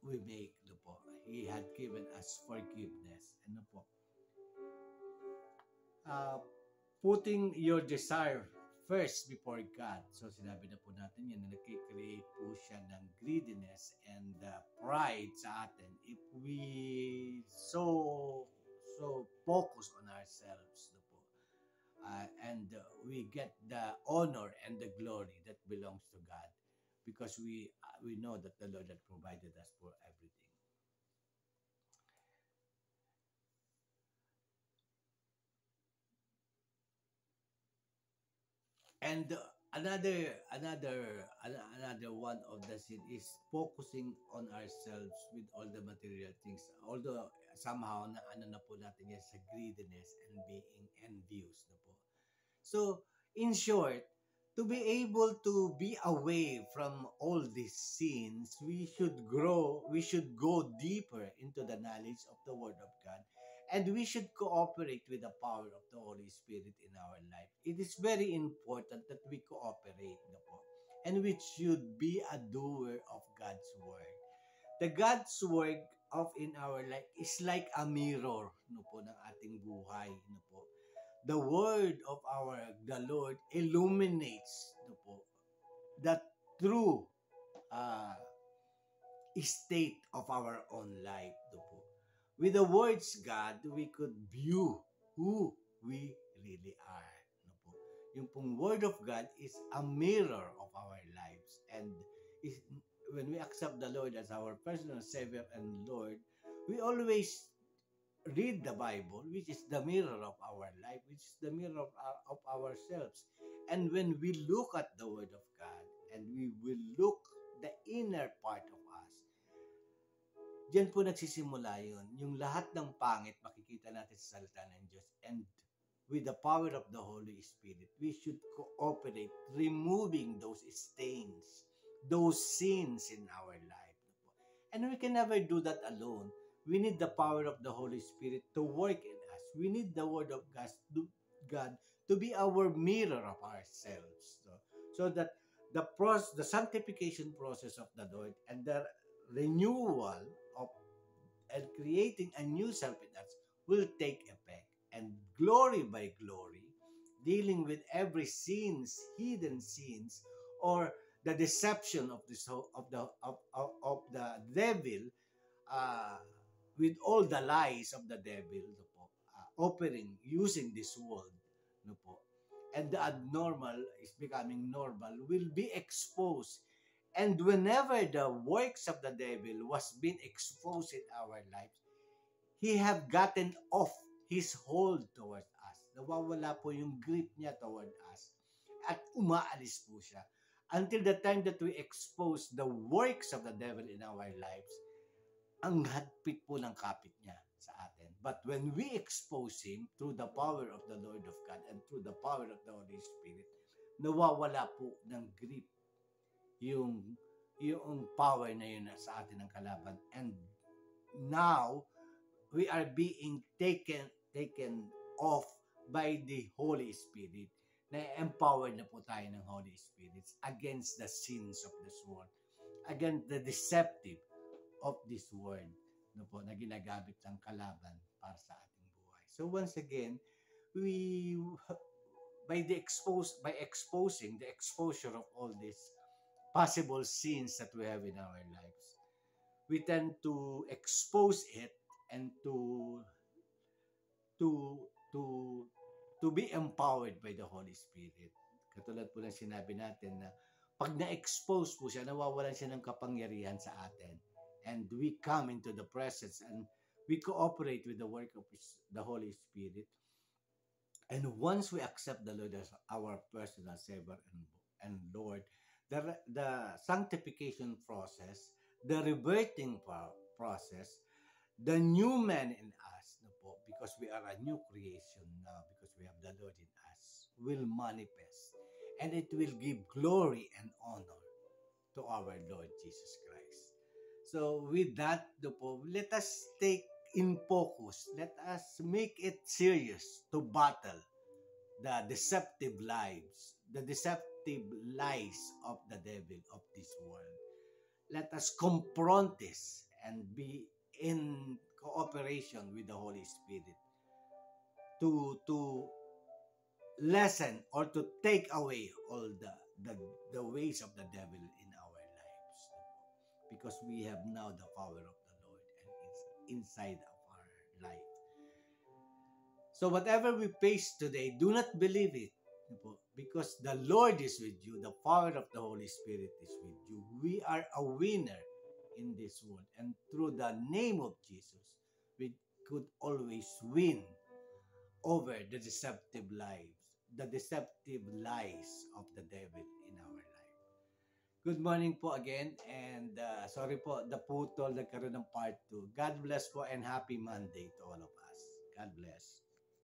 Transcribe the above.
we make, no po. He had given us forgiveness. Ano po? Uh, Putting your desire first before God. So sinabi na po natin yan na nag-create po siya ng greediness and pride sa atin if we so focus on ourselves, no po. And we get the honor and the glory that belongs to God because we know that the Lord had provided us for everything. And another one of the sin is focusing on ourselves with all the material things. Although somehow na ano na po natin yan sa greediness and being envious na po. So, in short, to be able to be away from all these sins, we should go deeper into the knowledge of the Word of God, and we should cooperate with the power of the Holy Spirit in our life. It is very important that we cooperate, no po, and we should be a doer of God's Word. The God's Word of in our life is like a mirror, no po, ng ating buhay, no po. The word of the Lord illuminates, no po, the true uh, state of our own life, no po. With the words God, we could view who we really are, no po. Yung pong word of God is a mirror of our lives, and is, when we accept the Lord as our personal Savior and Lord, we always read the Bible, which is the mirror of our life, which is the mirror of ourselves. And when we look at the Word of God, and we will look the inner part of us, diyan po nagsisimula yun. Yung lahat ng pangit, makikita natin sa salita ng Diyos. And with the power of the Holy Spirit, we should cooperate, removing those stains, those sins in our life. And we can never do that alone. We need the power of the Holy Spirit to work in us. We need the Word of God to be our mirror of ourselves. So that the sanctification process of the Lord and the renewal of and creating a new self in us will take effect. And glory by glory, dealing with every hidden sins, or the deception of the devil, with all the lies of the devil, no po, operating using this world, no po, and the abnormal is becoming normal, will be exposed. And whenever the works of the devil was being exposed in our lives, he have gotten off his hold towards us. Nawawala po yung grip niya toward us. At umaalis po siya. Until the time that we expose the works of the devil in our lives, ang hagpit po ng kapit niya sa atin. But when we expose him through the power of the Lord of God and through the power of the Holy Spirit, nawawala po ng grip yung power na yun sa atin ng kalaban. And now, we are being taken off by the Holy Spirit. Na-empower na po tayo ng Holy Spirit against the sins of this world, against the deceptive of this world, no po, na ginagamit ng kalaban para sa ating buhay. So once again, we by exposing the exposure of all these possible sins that we have in our lives, we tend to expose it and to be empowered by the Holy Spirit. Katulad po ng sinabi natin na pag na-expose po siya, nawawalan siya ng kapangyarihan sa atin. And we come into the presence and we cooperate with the work of the Holy Spirit. And once we accept the Lord as our personal Savior and Lord, the sanctification process, the rebirthing process, the new man in us, no po, because we are a new creation now, because we have the Lord in us, will manifest. And it will give glory and honor to our Lord Jesus Christ. So with that, let us take in focus, let us make it serious to battle the deceptive lies of the devil of this world. Let us confront this and be in cooperation with the Holy Spirit to lessen or to take away all the ways of the devil in our lives, because we have now the power of the Lord and it's inside of our life. So whatever we face today, do not believe it, because the Lord is with you, the power of the Holy Spirit is with you. We are a winner in this world, and through the name of Jesus, we could always win over the deceptive lies of the devil in our life. Good morning po again, and sorry po, naputol, nagkaroon ng part 2. God bless po and happy Monday to all of us. God bless.